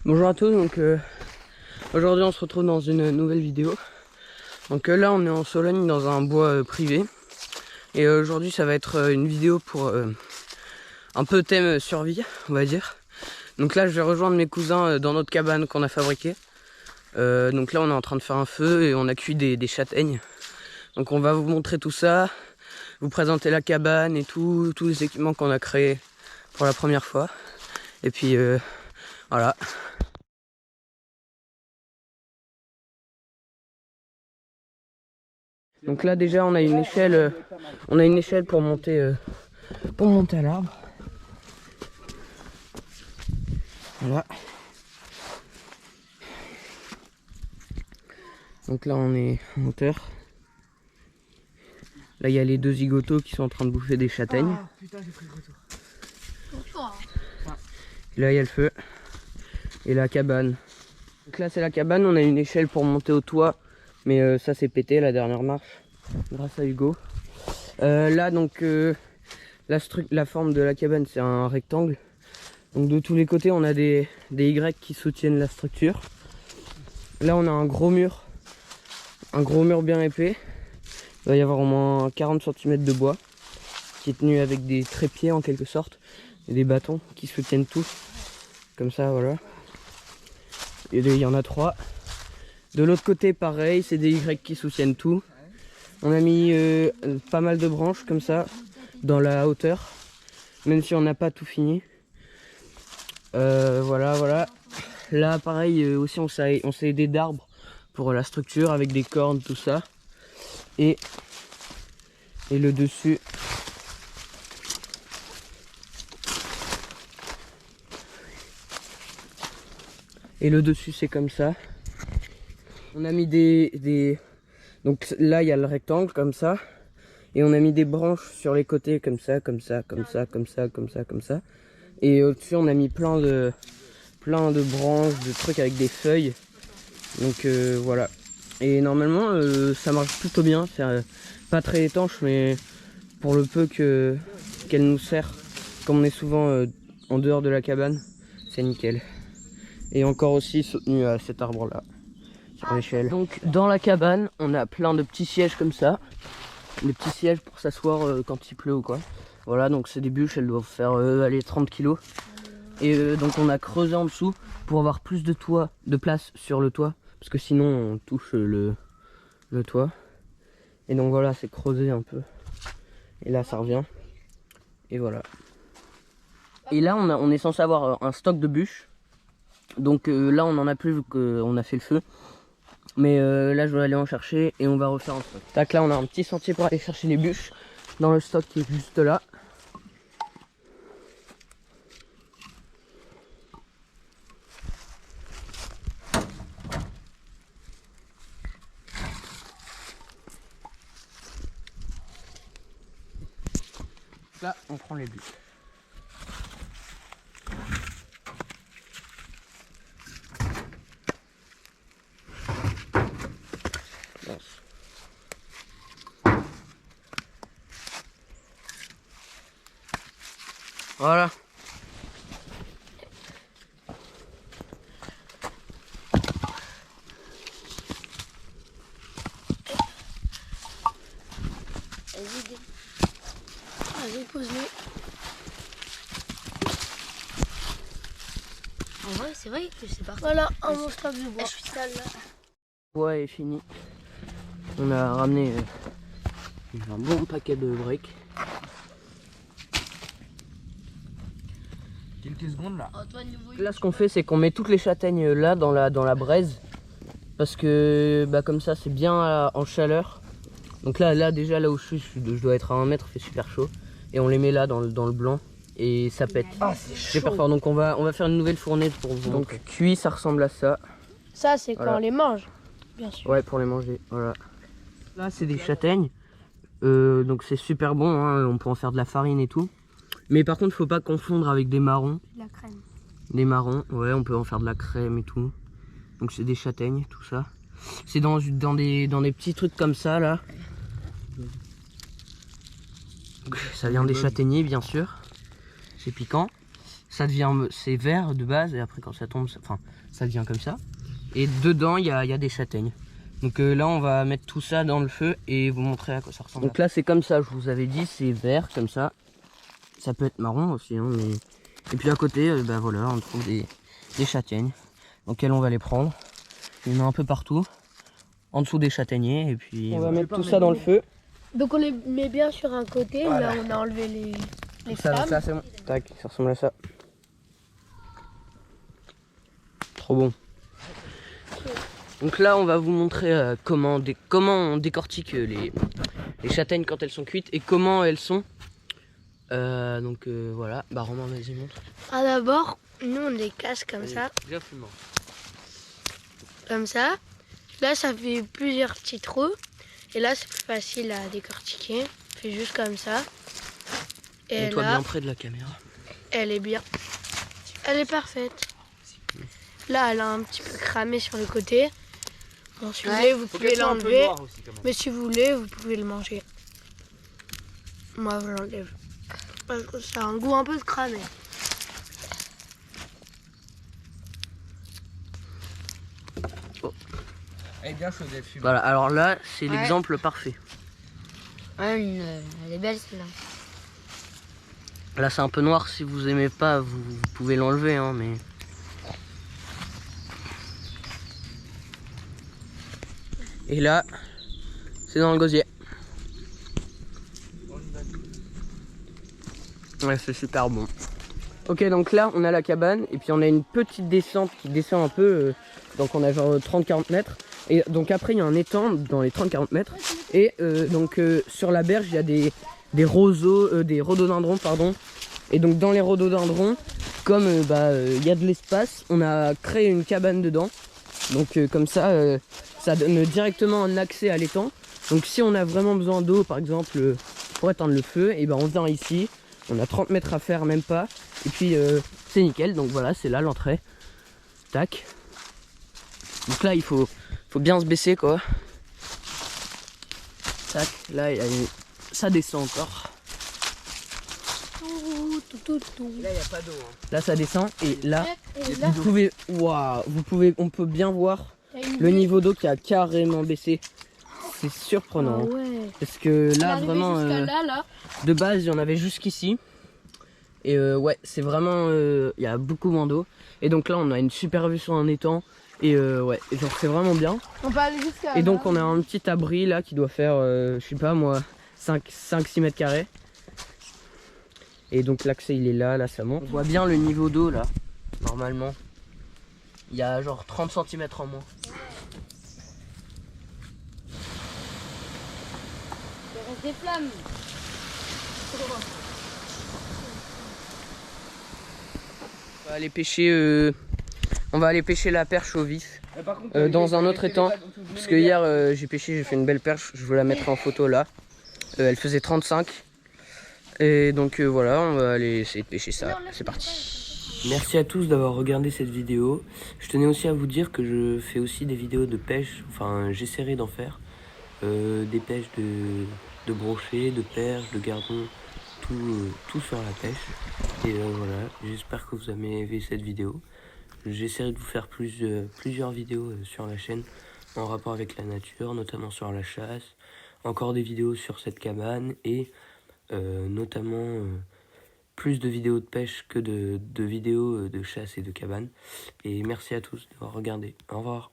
Bonjour à tous, donc aujourd'hui on se retrouve dans une nouvelle vidéo. Donc là on est en Sologne dans un bois privé. Et aujourd'hui ça va être une vidéo pour un peu thème survie, on va dire. Donc là je vais rejoindre mes cousins dans notre cabane qu'on a fabriquée. Donc là on est en train de faire un feu et on a cuit des châtaignes. Donc on va vous montrer tout ça, vous présenter la cabane et tous les équipements qu'on a créés pour la première fois. Et puis voilà. Donc là déjà on a une échelle pour monter à l'arbre. Voilà. Donc là on est en hauteur. Là il y a les deux zigotos qui sont en train de bouffer des châtaignes. Ah, putain, j'ai pris le retour. Là il y a le feu et la cabane. Donc là c'est la cabane, on a une échelle pour monter au toit. Mais ça c'est pété la dernière marche grâce à Hugo. Là donc la forme de la cabane c'est un rectangle. Donc de tous les côtés on a des Y qui soutiennent la structure. Là on a un gros mur bien épais. Il va y avoir au moins 40 cm de bois qui est tenu avec des trépieds en quelque sorte et des bâtons qui soutiennent tout. Comme ça voilà. Et il y en a 3. De l'autre côté pareil, c'est des Y qui soutiennent tout. On a mis pas mal de branches comme ça dans la hauteur, même si on n'a pas tout fini. Voilà. Là pareil aussi on s'est aidé d'arbres pour la structure avec des cornes, tout ça. Et le dessus. Et le dessus c'est comme ça. On a mis donc là il y a le rectangle comme ça. Et on a mis des branches sur les côtés comme ça. Et au-dessus on a mis plein de branches, de trucs avec des feuilles. Donc voilà. Et normalement ça marche plutôt bien. C'est pas très étanche mais pour le peu qu'elle nous sert, comme on est souvent en dehors de la cabane, c'est nickel. Et encore aussi soutenu à cet arbre là. L'échelle. Donc dans la cabane on a plein de petits sièges comme ça, des petits sièges pour s'asseoir quand il pleut ou quoi. Voilà, donc c'est des bûches, elles doivent faire allez, 30 kg. Et donc on a creusé en dessous pour avoir plus de place sur le toit, parce que sinon on touche le toit. Et donc voilà, c'est creusé un peu. Et là ça revient. Et voilà. Et là on est censé avoir un stock de bûches. Donc là on en a plus vu qu'on a fait le feu. Mais là je vais aller en chercher et on va refaire un stock. Tac, là on a un petit sentier pour aller chercher les bûches dans le stock qui est juste là. Là on prend les bûches. Voilà. Vas-y, pose-le. En vrai, c'est vrai que c'est parti. Voilà, un bon stock de bois. Je suis sale là. Le bois est fini. On a ramené un bon paquet de briques. Quelques secondes là. Là ce qu'on fait c'est qu'on met toutes les châtaignes là dans la braise. Parce que comme ça c'est bien en chaleur. Donc là déjà là où je dois être à 1 mètre, il fait super chaud. Et on les met là dans le blanc. Et ça pète. Ah c'est chaud. Super fort. Donc on va faire une nouvelle fournée pour vous. Donc cuit ça ressemble à ça. Ça c'est voilà. Quand on les mange, bien sûr. Ouais, pour les manger, voilà. Là c'est des châtaignes. Donc c'est super bon, hein. On peut en faire de la farine et tout. Mais par contre faut pas confondre avec des marrons. La crème. Des marrons, ouais, on peut en faire de la crème et tout. Donc c'est des châtaignes, tout ça. C'est dans des petits trucs comme ça là. Donc, ça vient des châtaigniers bien sûr. C'est piquant. ça devient, c'est vert de base et après quand ça tombe, ça devient comme ça. Et dedans il y a des châtaignes. Donc là on va mettre tout ça dans le feu et vous montrer à quoi ça ressemble. Donc là c'est comme ça, je vous avais dit, c'est vert comme ça. Ça peut être marron aussi, hein, mais... Et puis à côté, bah voilà, on trouve des châtaignes. Donc elles on va les prendre. Il y en a un peu partout. En dessous des châtaigniers et puis on va mettre tout ça dans le feu. Donc on les met bien sur un côté, voilà. Là on a enlevé les ça, flammes. Ça c'est bon. Tac, ça ressemble à ça. Trop bon. Donc là on va vous montrer comment on décortique les châtaignes quand elles sont cuites et comment elles sont. Voilà, bah Romain vas-y montre. Ah d'abord, nous on les casse comme ça. Bien fumant. Comme ça. Là ça fait plusieurs petits trous. Et là c'est plus facile à décortiquer. On fait juste comme ça. Et toi bien près de la caméra. Elle est bien. Elle est parfaite. Là elle a un petit peu cramé sur le côté. Bon, si vous voulez vous pouvez l'enlever. Mais si vous voulez vous pouvez le manger. Moi je l'enlève. Parce que ça a un goût un peu de cramé. Elle est bien chaude, elle fume. Voilà, alors là, c'est l'exemple parfait. Elle est belle celle-là. Là, c'est un peu noir. Si vous aimez pas, vous pouvez l'enlever, hein, mais... Et là, c'est dans le gosier. Ouais, c'est super bon. Ok, donc là, on a la cabane. Et puis, on a une petite descente qui descend un peu. Donc, on a genre 30-40 mètres. Et donc après il y a un étang dans les 30-40 mètres et sur la berge il y a des rhododendrons pardon. Et donc dans les rhododendrons, comme il y a de l'espace, on a créé une cabane dedans. Donc comme ça, ça donne directement un accès à l'étang. Donc si on a vraiment besoin d'eau par exemple pour éteindre le feu, et ben on vient ici. On a 30 mètres à faire, même pas. Et puis c'est nickel, donc voilà, c'est là l'entrée. Tac. Donc là il faut bien se baisser quoi. Tac, là ça descend encore. Là il n'y a pas d'eau. Hein. Là ça descend et là, on peut bien voir le niveau d'eau qui a carrément baissé. C'est surprenant. Ah ouais. Parce que là vraiment de base il y en avait jusqu'ici. Et ouais c'est vraiment il y a beaucoup moins d'eau. Et donc là on a une super vue sur un étang. Et ouais, genre c'est vraiment bien. On peut aller jusqu'à et donc on a un petit abri là qui doit faire, je sais pas moi, 5-6 mètres carrés. Et donc l'accès il est là ça monte. On voit bien le niveau d'eau là, normalement. Il y a genre 30 cm en moins. Il reste des flammes. On va aller pêcher... On va aller pêcher la perche au vif dans un autre étang. Parce que hier j'ai pêché, j'ai fait une belle perche. Je vous la mettrai en photo là. Elle faisait 35. Et donc voilà, on va aller essayer de pêcher ça. C'est parti. Merci à tous d'avoir regardé cette vidéo. Je tenais aussi à vous dire que je fais aussi des vidéos de pêche. Enfin, j'essaierai d'en faire. Des pêches de brochets, de perches, de gardons. Tout sur la pêche. Et voilà, j'espère que vous avez aimé cette vidéo. J'essaierai de vous faire plusieurs vidéos sur la chaîne en rapport avec la nature, notamment sur la chasse, encore des vidéos sur cette cabane et notamment plus de vidéos de pêche que de vidéos de chasse et de cabane. Et merci à tous d'avoir regardé. Au revoir.